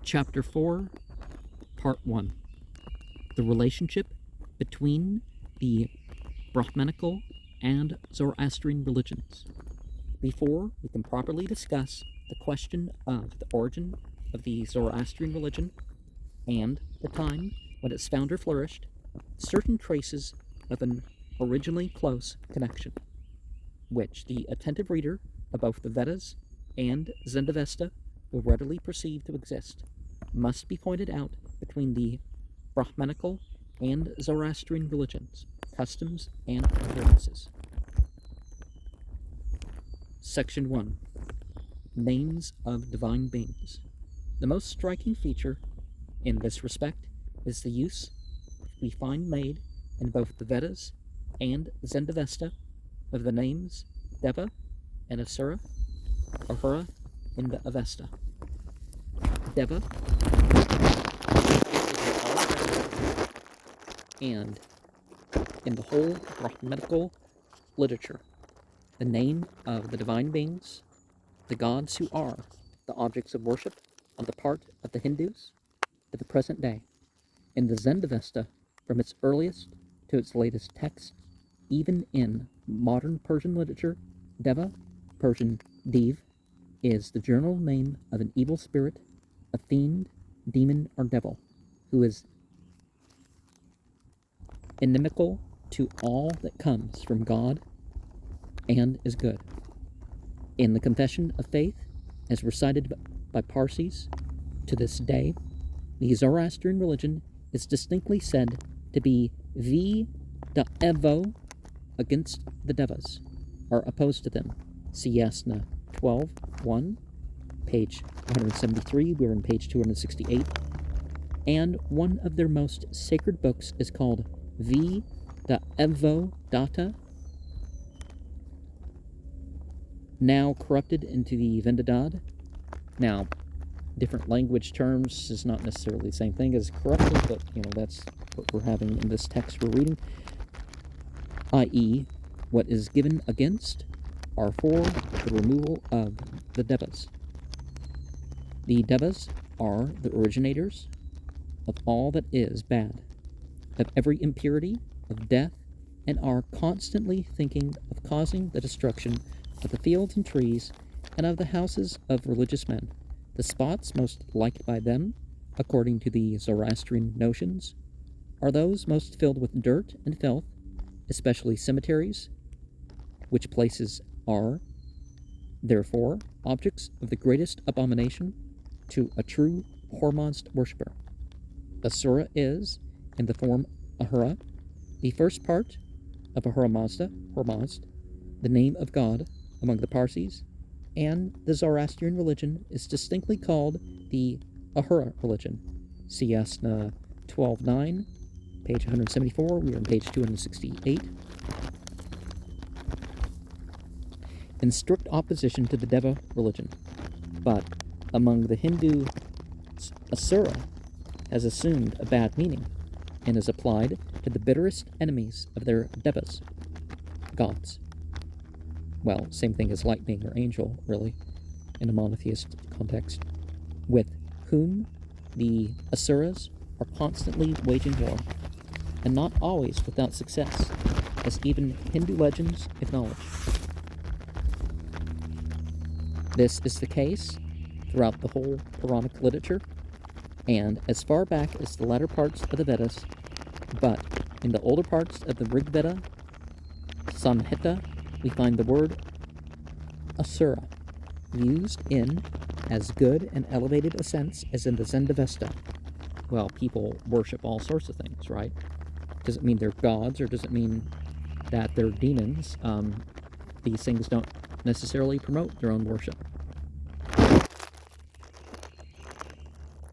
Chapter 4, Part 1. The relationship between the Brahmanical and Zoroastrian religions. Before we can properly discuss the question of the origin of the Zoroastrian religion and the time when its founder flourished, certain traces of an originally close connection, which the attentive reader of both the Vedas and Zendavesta will readily perceive to exist, must be pointed out between the Brahmanical and Zoroastrian religions, customs, and observances. Section 1. Names of Divine Beings. The most striking feature in this respect is the use we find made in both the Vedas and Zendavesta of the names Deva and Asura, Ahura in the Avesta. Deva and in the whole Brahmanical literature, the name of the divine beings, the gods who are the objects of worship on the part of the Hindus to the present day. In the Zendavesta, from its earliest to its latest text, even in modern Persian literature, Deva, Persian Dev, is the general name of an evil spirit, a fiend, demon, or devil, who is inimical to all that comes from God and is good. In the Confession of Faith, as recited by Parsis to this day, the Zoroastrian religion is distinctly said to be V da Evo against the Devas, or opposed to them. See Yasna 12:1, page 173, we're on page 268. And one of their most sacred books is called V da Evo Data, now corrupted into the Vendadad. Now, different language terms is not necessarily the same thing as corrupted, but that's what we're having in this text we're reading, i.e., what is given against are for the removal of the Devas. The Devas are the originators of all that is bad, of every impurity, of death, and are constantly thinking of causing the destruction of the fields and trees and of the houses of religious men. The spots most liked by them, according to the Zoroastrian notions, are those most filled with dirt and filth, especially cemeteries, which places are, therefore, objects of the greatest abomination to a true Hormazd worshipper. Asura is, in the form Ahura, the first part of Ahura Mazda, Hormazd, the name of God among the Parsis, and the Zoroastrian religion is distinctly called the Ahura religion. See Yasna 12:9, page 174, we are on page 268. In strict opposition to the Deva religion, but among the Hindu, Asura has assumed a bad meaning and is applied to the bitterest enemies of their Devas, gods. Well, same thing as lightning or angel, really, in a monotheist context, with whom the Asuras are constantly waging war, and not always without success, as even Hindu legends acknowledge. This is the case throughout the whole Puranic literature, and as far back as the latter parts of the Vedas, but in the older parts of the Rig Veda, Samhita, we find the word Asura used in as good and elevated a sense as in the Zendavesta. Well, people worship all sorts of things, right? Does it mean they're gods, or does it mean that they're demons? These things don't necessarily promote their own worship.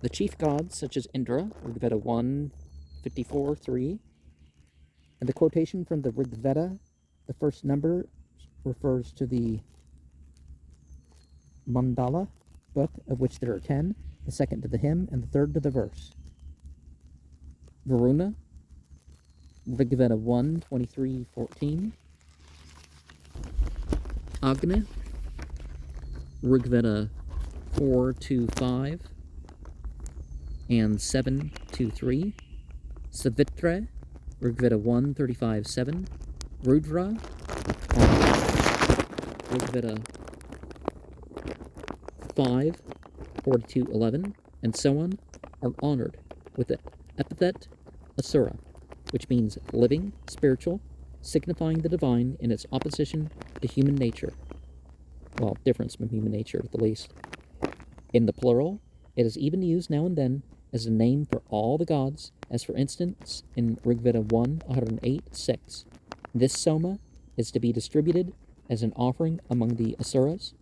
The chief gods, such as Indra, Rig Veda 1:54-3, and the quotation from the Rig Veda, the first number refers to the Mandala book, of which there are 10, the second to the hymn, and the third to the verse. Varuna, Rig Veda 1:23-14. Agni, Rig Veda 4:2-5. and 7.2.3, Savitra, Rigveda 1.35.7, Rudra, Rigveda 5.42.11, and so on, are honored with the epithet Asura, which means living, spiritual, signifying the divine in its opposition to human nature. Well, difference from human nature, at the least. In the plural, it is even used now and then as a name for all the gods, as for instance in Rigveda 108.6. This soma is to be distributed as an offering among the Asuras,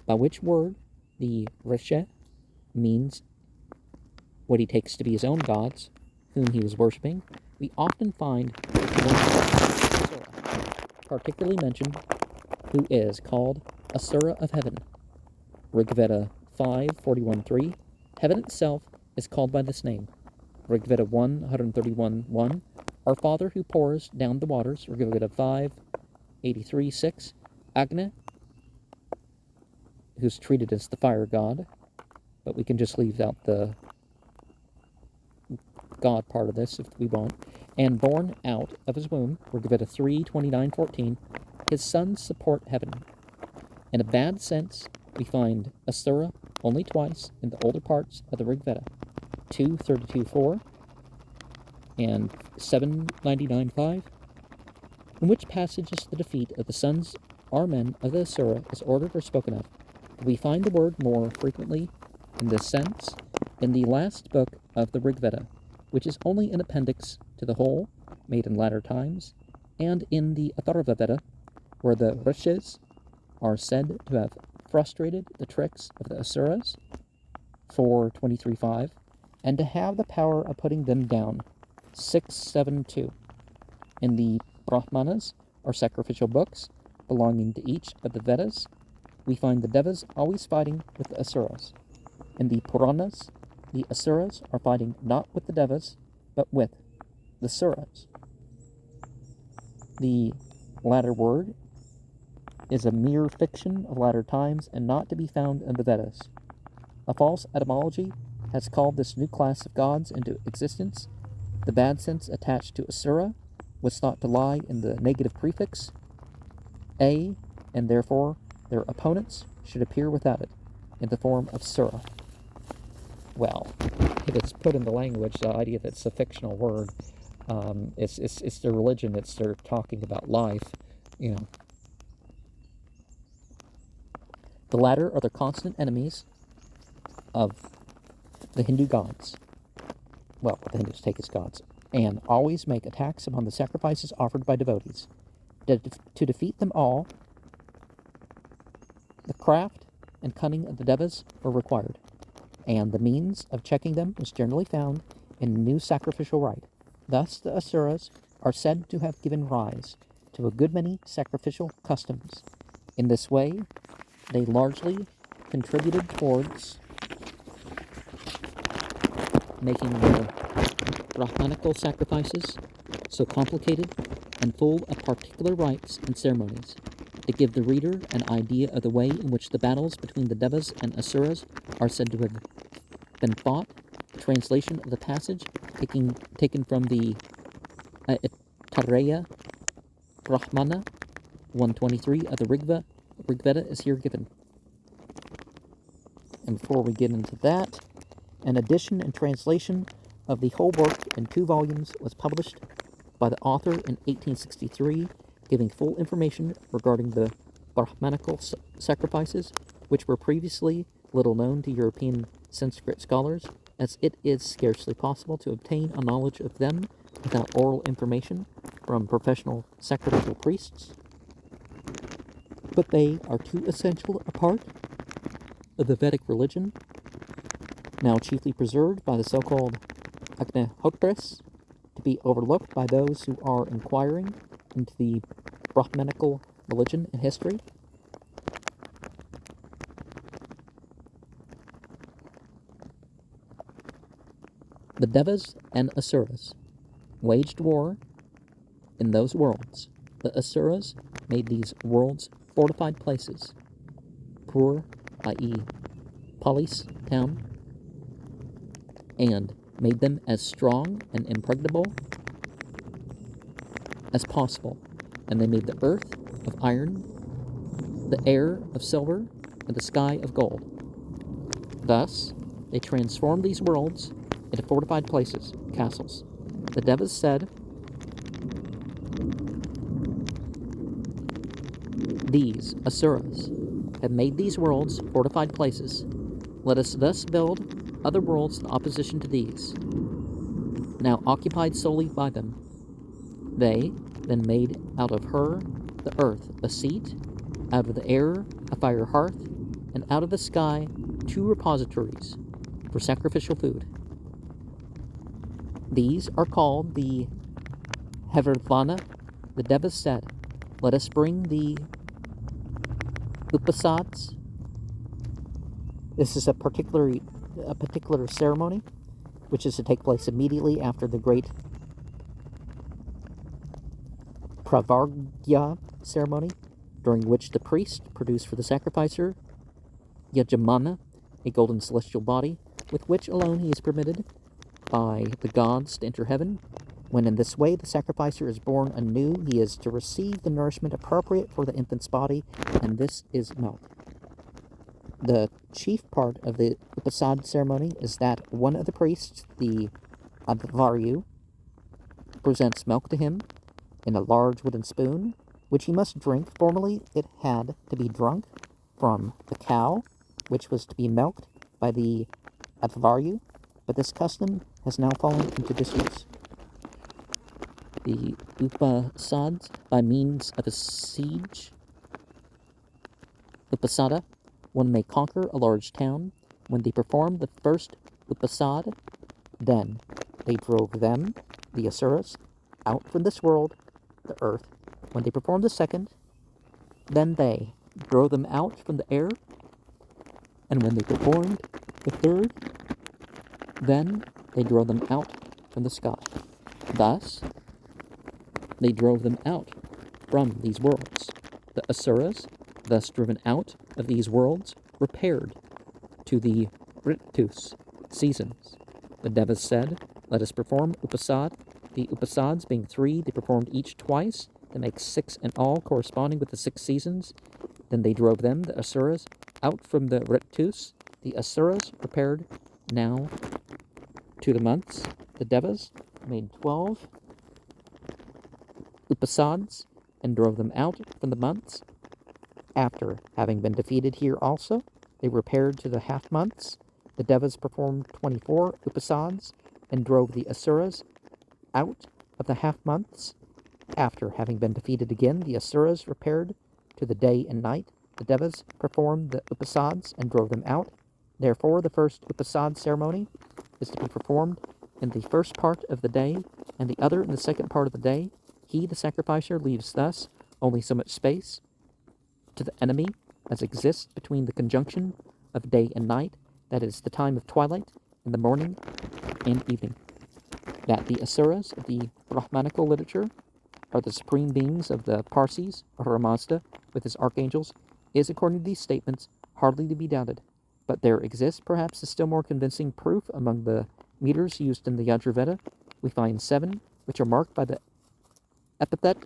by which word the Risha means what he takes to be his own gods, whom he was worshipping. We often find one Asura particularly mentioned, who is called Asura of Heaven. Rigveda 5.41.3. Heaven itself is called by this name. Rigveda 131.1. Our Father who pours down the waters. Rigveda 5.83.6. Agni, who's treated as the fire god, but we can just leave out the God part of this if we want. And born out of his womb, Rigveda 3.29.14, his sons support heaven. In a bad sense, we find Asura only twice in the older parts of the Rigveda, 2.32.4 and 7.99.5, in which passages the defeat of the sons or men of the Asura is ordered or spoken of. We find the word more frequently in this sense in the last book of the Rigveda, which is only an appendix to the whole, made in latter times, and in the Atharvaveda, where the Rishis are said to have frustrated the tricks of the Asuras, 4.23.5, and to have the power of putting them down, 6.7.2. In the Brahmanas, or sacrificial books, belonging to each of the Vedas, we find the Devas always fighting with the Asuras. In the Puranas, the Asuras are fighting not with the Devas, but with the Suras. The latter word is a mere fiction of latter times and not to be found in the Vedas. A false etymology has called this new class of gods into existence. The bad sense attached to Asura was thought to lie in the negative prefix a, and therefore their opponents should appear without it, in the form of Sura. Well, if it's put in the language, the idea that it's a fictional word, it's their religion, it's their talking about life, you know. The latter are the constant enemies of the Hindu gods. Well, the Hindus take as gods, and always make attacks upon the sacrifices offered by devotees. To defeat them all, the craft and cunning of the Devas were required, and the means of checking them was generally found in the new sacrificial rite. Thus the Asuras are said to have given rise to a good many sacrificial customs. In this way, they largely contributed towards making the Brahmanical sacrifices so complicated and full of particular rites and ceremonies. To give the reader an idea of the way in which the battles between the Devas and Asuras are said to have been fought, a translation of the passage taken from the Tareya Brahmana 123 of the Rigveda is here given. And before we get into that, an edition and translation of the whole work in 2 volumes was published by the author in 1863, giving full information regarding the Brahmanical sacrifices, which were previously little known to European Sanskrit scholars, as it is scarcely possible to obtain a knowledge of them without oral information from professional sacrificial priests. But they are too essential a part of the Vedic religion, now chiefly preserved by the so-called Agnihotras, to be overlooked by those who are inquiring into the Brahmanical religion and history. The Devas and Asuras waged war in those worlds. The Asuras made these worlds fortified places. Pur, i.e. Polis, town, and made them as strong and impregnable as possible. And they made the earth of iron, the air of silver, and the sky of gold. Thus, they transformed these worlds into fortified places, castles. The Devas said, "These Asuras have made these worlds fortified places. Let us thus build other worlds in opposition to these, now occupied solely by them." They then made out of her, the earth, a seat, out of the air, a fire hearth, and out of the sky, 2 repositories for sacrificial food. These are called the Hevarvana. The Devas said, "Let us bring the Upasads." This is a particular ceremony, which is to take place immediately after the great Pravargya ceremony, during which the priest produced for the sacrificer Yajamana, a golden celestial body, with which alone he is permitted by the gods to enter heaven. When in this way the sacrificer is born anew, he is to receive the nourishment appropriate for the infant's body, and this is milk. The chief part of the Upasad ceremony is that one of the priests, the Advaryu, presents milk to him in a large wooden spoon, which he must drink. Formerly, it had to be drunk from the cow, which was to be milked by the Advaryu, but this custom has now fallen into disuse. The Upasads, by means of a siege, Upasada, one may conquer a large town. When they performed the first Upasad, then they drove them, the Asuras, out from this world, the earth. When they performed the second, then they drove them out from the air. And when they performed the third, then they drove them out from the sky. Thus, they drove them out from these worlds. The Asuras, thus driven out of these worlds, repaired to the Ritus, seasons. The Devas said, "Let us perform Upasad." The Upasads being 3, they performed each twice, to make 6 in all, corresponding with the 6 seasons. Then they drove them, the Asuras, out from the Ritus. The Asuras prepared now to the months. The Devas made 12 Upasads and drove them out from the months. After having been defeated here also, they repaired to the half months. The Devas performed 24 Upasads and drove the Asuras out of the half months. After having been defeated again, the Asuras repaired to the day and night. The Devas performed the Upasads and drove them out. Therefore, the first Upasad ceremony is to be performed in the first part of the day, and the other in the second part of the day. He, the sacrificer, leaves thus only so much space to the enemy as exists between the conjunction of day and night, that is, the time of twilight, in the morning and evening. That the Asuras of the Brahmanical literature are the supreme beings of the Parsis, or Mazda, with his archangels, is, according to these statements, hardly to be doubted. But there exists perhaps a still more convincing proof among the meters used in the Yajurveda. We find 7, which are marked by the epithet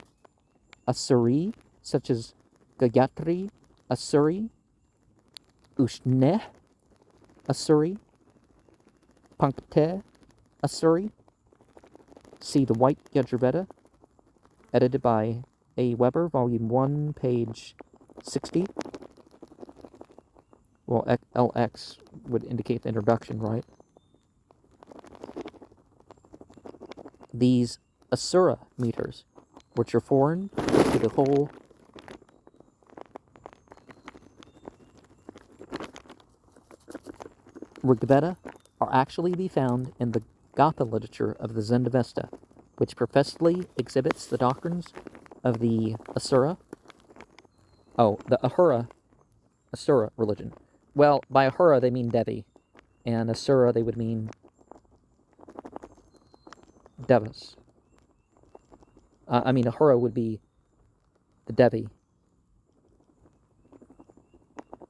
Asuri, such as Gayatri Asuri, Ushneh Asuri, Pankte Asuri. See the White Yajurveda, edited by A. Weber, Volume 1, page 60. Well, LX would indicate the introduction, right? These Asura meters, which are foreign to the whole Rigveda, are actually to be found in the Gatha literature of the Zendavesta, which professedly exhibits the doctrines of the Asura. Oh, the Ahura Asura religion. Well, by Ahura they mean Devi, and Asura they would mean Devas. Ahura would be the Devi.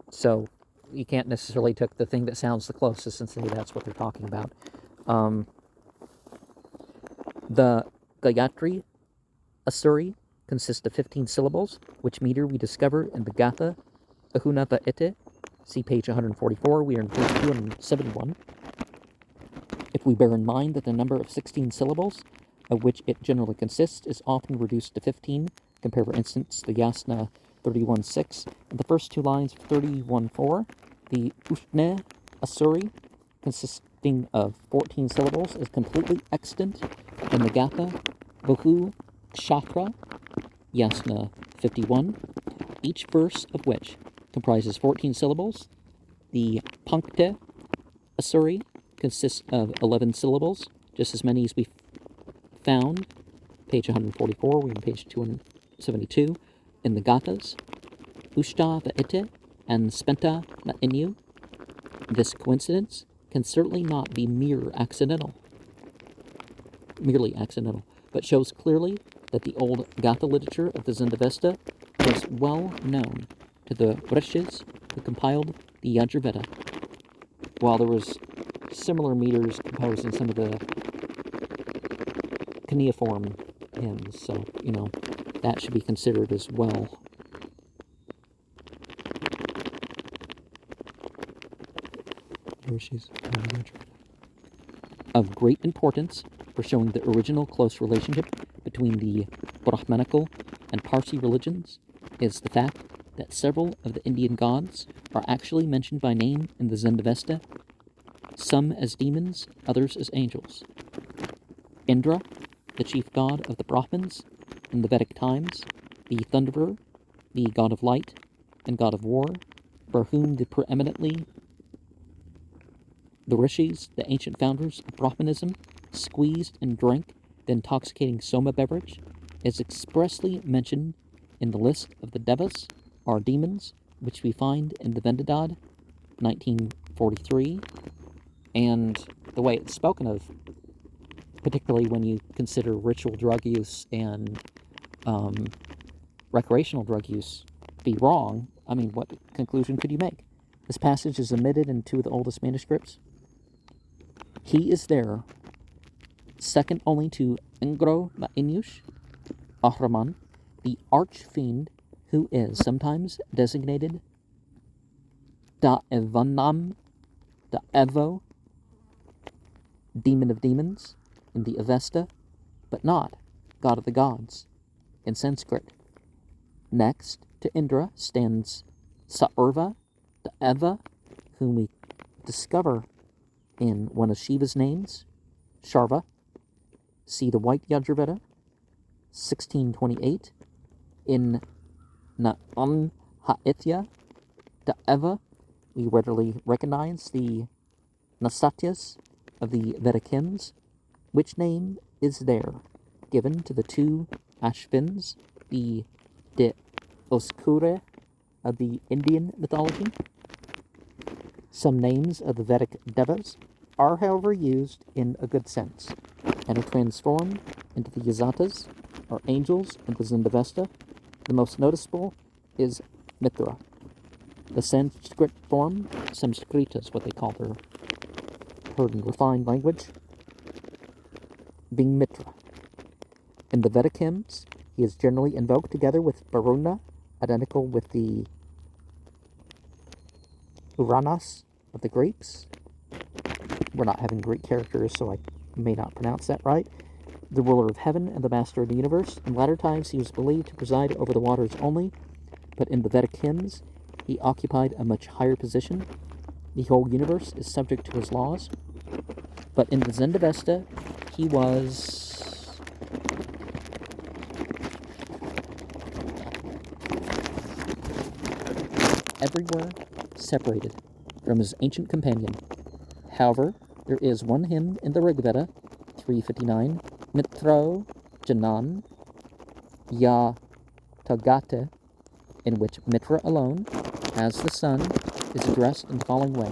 So you can't necessarily take the thing that sounds the closest and say that's what they're talking about. The Gayatri Asuri consists of 15 syllables, which meter we discover in the Gatha Ahunava Ite. See page 144, we are on page 271. If we bear in mind that the number of 16 syllables, of which it generally consists, is often reduced to 15, compare for instance the Yasna 31.6, and the first two lines of 31.4, the Ushne Asuri, consisting of 14 syllables, is completely extant in the Gatha Bahu Kshatra, Yasna 51, each verse of which comprises 14 syllables. The Pankte Asuri consists of 11 syllables, just as many as we found, page 144, we're on page 272, in the Gathas, Ushta Va'ite, and Spenta Ma'inu. This coincidence can certainly not be merely accidental, but shows clearly that the old Gatha literature of the Zendavesta was well known to the Rishis who compiled the Yajurveda, while there was similar meters composed in some of the cuneiform hymns, so, that should be considered as well. Of great importance for showing the original close relationship between the Brahmanical and Parsi religions is the fact that several of the Indian gods are actually mentioned by name in the Zendavesta, some as demons, others as angels. Indra, the chief god of the Brahmins in the Vedic times, the Thunderer, the god of light and god of war, for whom the Rishis, the ancient founders of Brahmanism, squeezed and drank the intoxicating soma beverage, is expressly mentioned in the list of the Devas, or demons, which we find in the Vendidad, 1943, and the way it's spoken of, particularly when you consider ritual drug use and recreational drug use, be wrong. I mean, what conclusion could you make? This passage is omitted in two of the oldest manuscripts. He is there, second only to Ingro Ma'inush, Ahraman, the arch-fiend who is sometimes designated Da'evanam, Da'evo, demon of demons, in the Avesta, but not god of the gods, in Sanskrit. Next to Indra stands Saurva, Da'eva, whom we discover in one of Shiva's names, Sharva. See the White Yajurveda, 1628, in Na'an Ha'ithya, Da'eva, we readily recognize the Nasatyas of the Vedic hymns, which name is there, given to the two Ashvins, the De Oskure of the Indian mythology. Some names of the Vedic Devas are, however, used in a good sense, and are transformed into the Yazatas, or angels, in the Zendavesta. The most noticeable is Mitra. The Sanskrit form, Samskrita is what they call their heard and refined language, being Mitra. In the Vedic hymns, he is generally invoked together with Varuna, identical with the Uranos of the Greeks. We're not having Greek characters, so I may not pronounce that right. The ruler of heaven and the master of the universe. In latter times, he was believed to preside over the waters only, but in the Vedic hymns, he occupied a much higher position. The whole universe is subject to his laws, but in the Zendavesta, he was everywhere separated from his ancient companion. However, there is one hymn in the Rigveda, 359, Mitro Janan Ya Tagate, in which Mitra alone, as the sun, is addressed in the following way.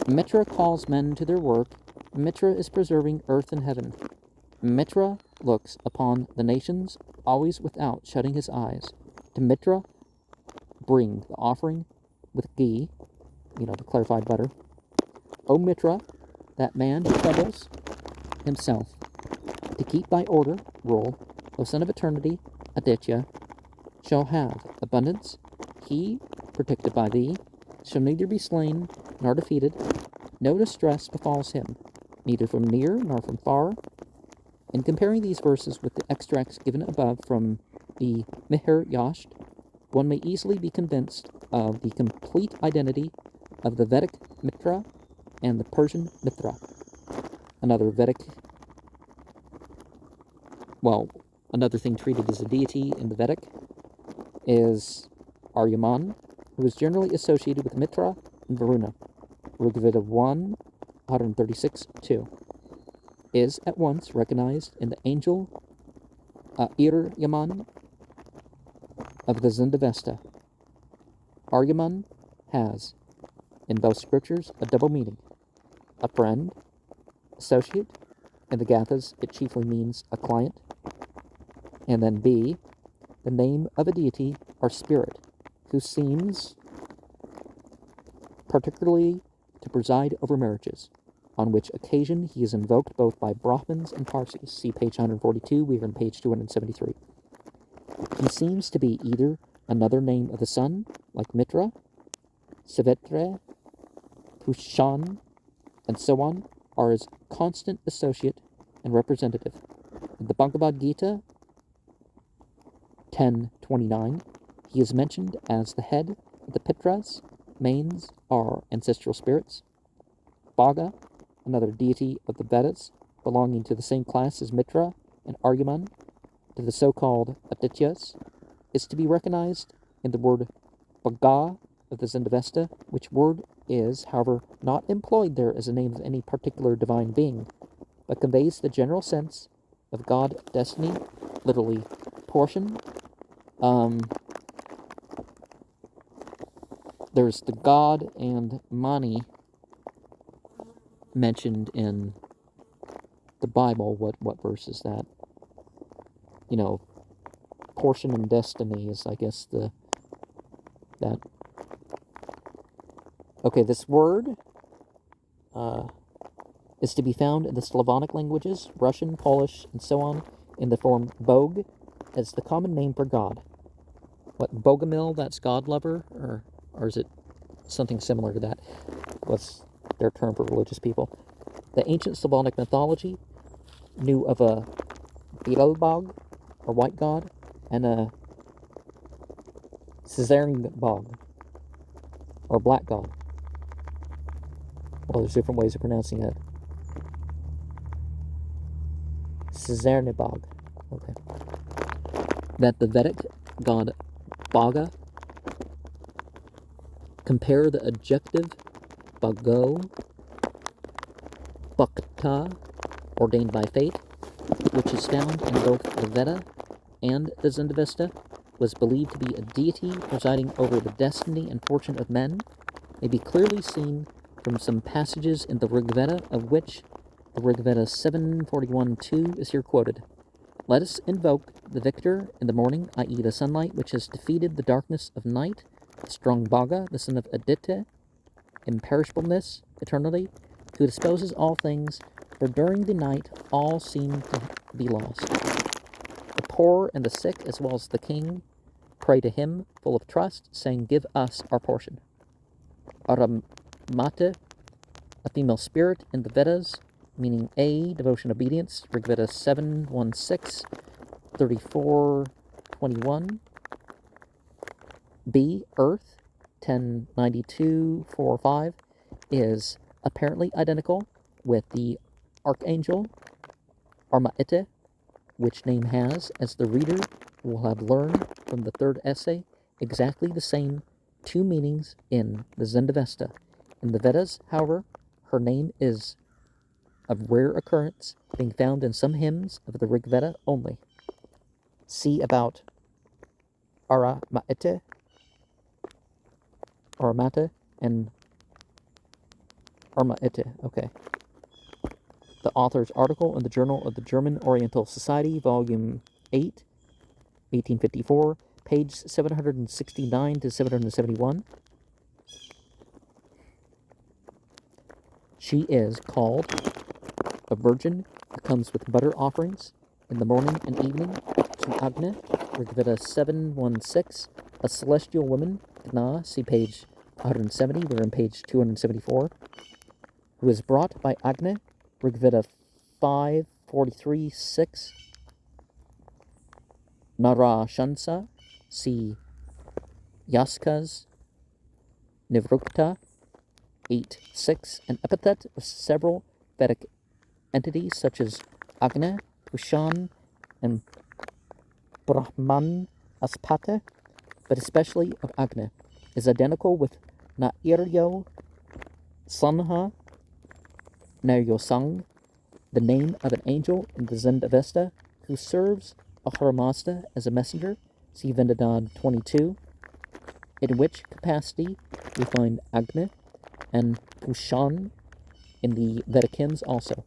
Mitra calls men to their work. Mitra is preserving earth and heaven. Mitra looks upon the nations, always without shutting his eyes. To Mitra bring the offering with ghee, the clarified butter. O Mitra, that man who troubles himself to keep thy order, rule, O son of eternity, Aditya, shall have abundance. He, protected by thee, shall neither be slain nor defeated. No distress befalls him, neither from near nor from far. In comparing these verses with the extracts given above from the Mihir Yasht, one may easily be convinced of the complete identity of the Vedic Mitra and the Persian Mitra. Another thing treated as a deity in the Vedic is Aryaman, who is generally associated with Mitra and Varuna. Rigveda 1, 136-2, is at once recognized in the angel Yaman of the Zendavesta. Aryaman has, in both scriptures, a double meaning: a friend, associate. In the Gathas, it chiefly means a client. And then B, the name of a deity or spirit who seems particularly to preside over marriages, on which occasion he is invoked both by Brahmins and Parsis. See page 142, we are on page 273. He seems to be either another name of the sun, like Mitra, Savitre, Pushan, and so on, or his constant associate and representative. In the Bhagavad Gita 10:29, he is mentioned as the head of the Pitras. Manes are ancestral spirits. Bhaga, another deity of the Vedas, belonging to the same class as Mitra and Aryaman, to the so-called Adityas, is to be recognized in the word Bhaga of the Zendavesta, which word is, however, not employed there as a name of any particular divine being, but conveys the general sense of God, destiny, literally portion. There's the God and Mani mentioned in the Bible. What verse is that? Portion and destiny is, I guess, that. Okay, this word is to be found in the Slavonic languages, Russian, Polish, and so on, in the form Bog, as the common name for God. What, Bogomil, that's God lover, or is it something similar to that? What's their term for religious people? The ancient Slavonic mythology knew of a Beelzebub, or white god, and a Caesarion, or black god. Well, there's different ways of pronouncing it. Caesarion. Okay. That the Vedic god Bhaga, compare the adjective Bhago, Bhakta, ordained by fate, which is found in both the Veda and the Zendavesta, was believed to be a deity presiding over the destiny and fortune of men, may be clearly seen from some passages in the Rig Veda, of which the Rig Veda 7:41-2 is here quoted. Let us invoke the victor in the morning, i.e. the sunlight, which has defeated the darkness of night, the strong Bhaga, the son of Aditya, imperishableness, eternity, who disposes all things, for during the night all seem to be lost. The poor and the sick, as well as the king, pray to him, full of trust, saying, give us our portion. Aramata, a female spirit in the Vedas, meaning A, devotion, obedience, Rig Veda 7:16, 34:21. B, earth, 10:92-4-5, is apparently identical with the archangel Armaite, which name has, as the reader will have learned from the third essay, exactly the same two meanings in the Zendavesta. In the Vedas, however, her name is of rare occurrence, being found in some hymns of the Rig Veda only. See about Aramata, and Armaite. Okay. The author's article in the Journal of the German Oriental Society, Volume 8, 1854, page 769-771. She is called a virgin who comes with butter offerings in the morning and evening to Agni, Rigveda 7:16, a celestial woman, Gna, see page 170, we're on page 274, who is brought by Agni, Rigveda 5:43-6, Nara Shansa, see Yaskas, Nivrukta 8:6, an epithet of several Vedic entities such as Agni, Kushan, and Brahman Aspata, but especially of Agni, is identical with Nairyo Sanha Naryosang, the name of an angel in the Zendavesta who serves Ahura as a messenger, see Vendadad 22, in which capacity we find Agni and Kushan in the Vedic hymns also.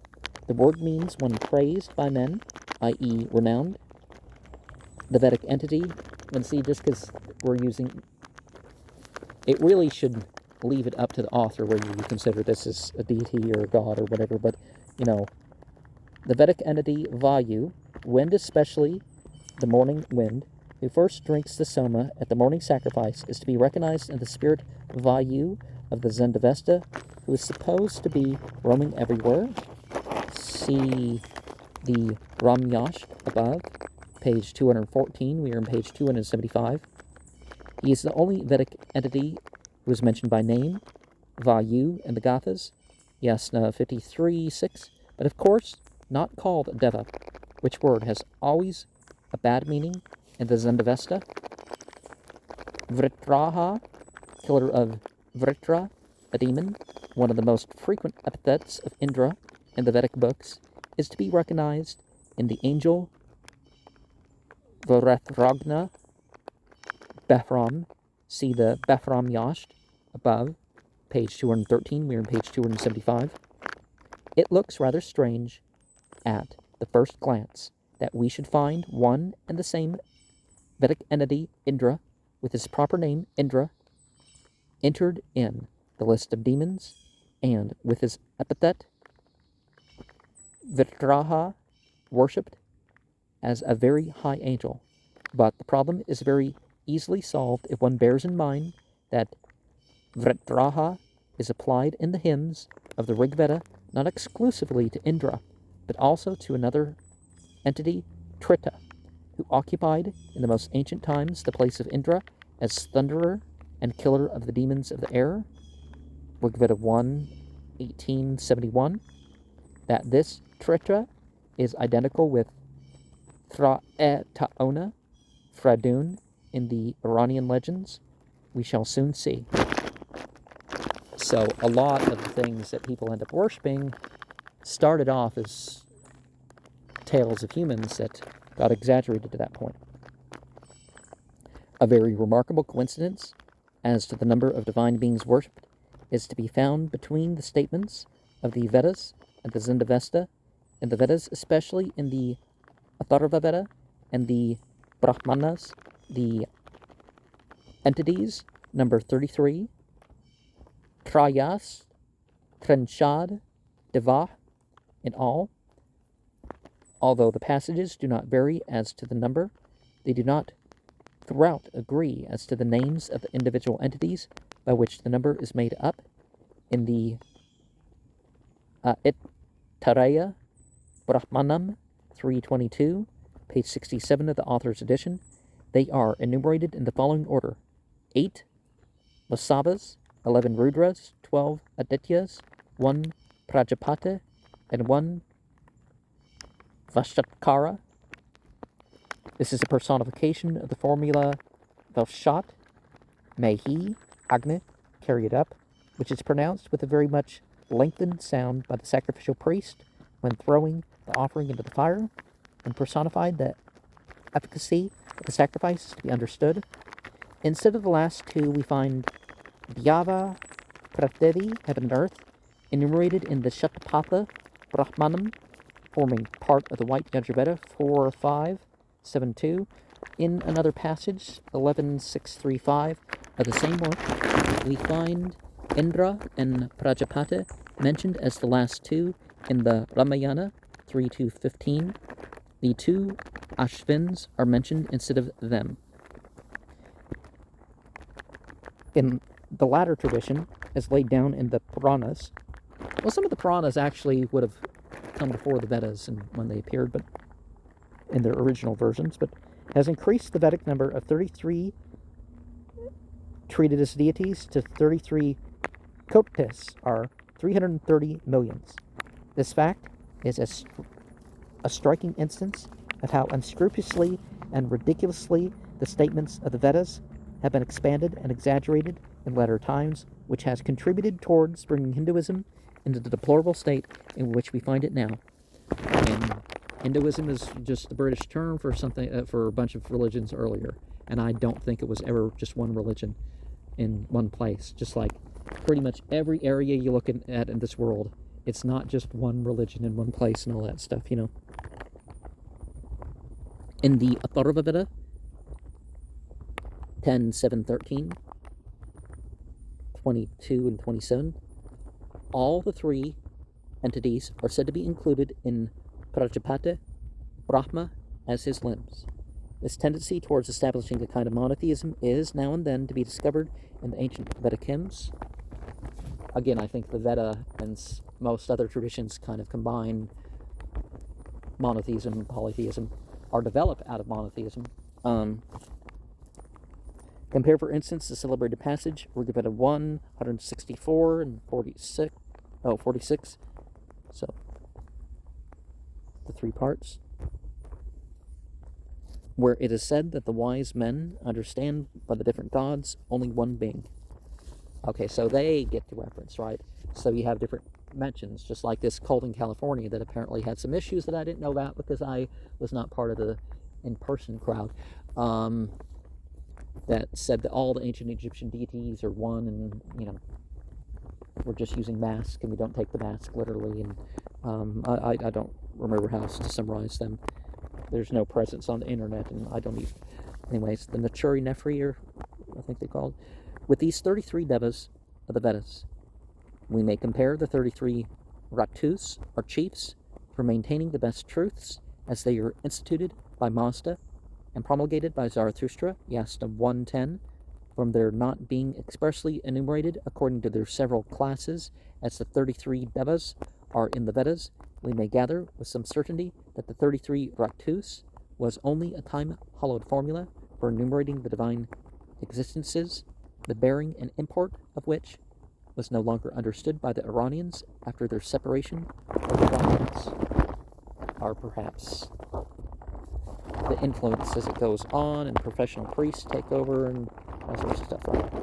The word means one praised by men, i.e. renowned. The Vedic entity, and see, just because we're using, it really should leave it up to the author whether you consider this as a deity or a god or whatever, but, the Vedic entity Vayu, wind especially, the morning wind, who first drinks the soma at the morning sacrifice, is to be recognized in the spirit Vayu of the Zendavesta, who is supposed to be roaming everywhere. See the Ramyash above, page 214, we are on page 275. He is the only Vedic entity who is mentioned by name, Vayu, in the Gathas, Yasna 53:6, but of course not called Deva, which word has always a bad meaning in the Zendavesta. Vritraha, killer of Vritra, a demon, one of the most frequent epithets of Indra in the Vedic books, is to be recognized in the angel Varethragna Befram, see the Befram Yasht above, page 213, we're on page 275. It looks rather strange at the first glance that we should find one and the same Vedic entity, Indra, with his proper name, Indra, entered in the list of demons, and with his epithet, Vitraha, worshipped as a very high angel. But the problem is very easily solved if one bears in mind that Vritraha is applied in the hymns of the Rig Veda not exclusively to Indra, but also to another entity, Trita, who occupied in the most ancient times the place of Indra as thunderer and killer of the demons of the air, Rig Veda 1:1871, that this Trita is identical with Thra-e-Taona, Fradun, in the Iranian legends, we shall soon see. So a lot of the things that people end up worshipping started off as tales of humans that got exaggerated to that point. A very remarkable coincidence as to the number of divine beings worshipped is to be found between the statements of the Vedas and the Zendavesta, and the Vedas, especially in the Atharva Veda and the Brahmanas, the entities, number 33, Trayas, Trenchad, Devah, in all. Although the passages do not vary as to the number, they do not throughout agree as to the names of the individual entities by which the number is made up. In the Ittaraya Brahmanam 322, page 67 of the author's edition, they are enumerated in the following order: 8 Vasavas, 11 Rudras, 12 Adityas, 1 Prajapati, and 1 Vashatkara. This is a personification of the formula Velshat, may he, Agni, carry it up, which is pronounced with a very much lengthened sound by the sacrificial priest when throwing the offering into the fire, and personified the efficacy of the sacrifice is to be understood. Instead of the last two, we find Dhyava, Prathivi, heaven and earth, enumerated in the Shatapatha Brahmanam, forming part of the White Yajurveda 4.5.7.2. In another passage, 11.635 of the same work, we find Indra and Prajapati mentioned as the last two in the Ramayana 3-15. The two Ashvins are mentioned instead of them. In the latter tradition, as laid down in the Puranas, well, some of the Puranas actually would have come before the Vedas and when they appeared, but in their original versions, but has increased the Vedic number of 33 treated as deities to 33 kotis, or 330 millions. This fact is a striking instance of how unscrupulously and ridiculously the statements of the Vedas have been expanded and exaggerated in latter times, which has contributed towards bringing Hinduism into the deplorable state in which we find it now. And Hinduism is just the British term for something for a bunch of religions earlier, and I don't think it was ever just one religion in one place. Just like pretty much every area you look at in this world, it's not just one religion in one place and all that stuff, you know. In the Atharva Veda 10.7.13, 22 and 27, all the three entities are said to be included in Prajapati Brahma as his limbs. This tendency towards establishing a kind of monotheism is now and then to be discovered in the ancient Vedic hymns. Again, I think the Veda and most other traditions kind of combine monotheism and polytheism, or develop out of monotheism. Compare, for instance, the celebrated passage, Rigveda 1, 164 and 46. So, the three parts, where it is said that the wise men understand by the different gods only one being. Okay, so they get the reference, right? So you have different mentions, just like this cult in California that apparently had some issues that I didn't know about because I was not part of the in-person crowd, that said that all the ancient Egyptian deities are one, and, you know, we're just using masks and we don't take the mask literally, and I don't remember how else to summarize them. There's no presence on the internet, and I don't even... Anyways, the Naturi Nefri, or I think they called. With these 33 devas of the Vedas, we may compare the 33 Ratus, or chiefs, for maintaining the best truths as they are instituted by Mazda and promulgated by Zarathustra, Yasna 110, from their not being expressly enumerated according to their several classes as the 33 devas are in the Vedas. We may gather with some certainty that the 33 Ratus was only a time-hollowed formula for enumerating the divine existences, the bearing and import of which was no longer understood by the Iranians after their separation from the Brahmins, or perhaps the influence as it goes on and professional priests take over and all sorts of stuff like that.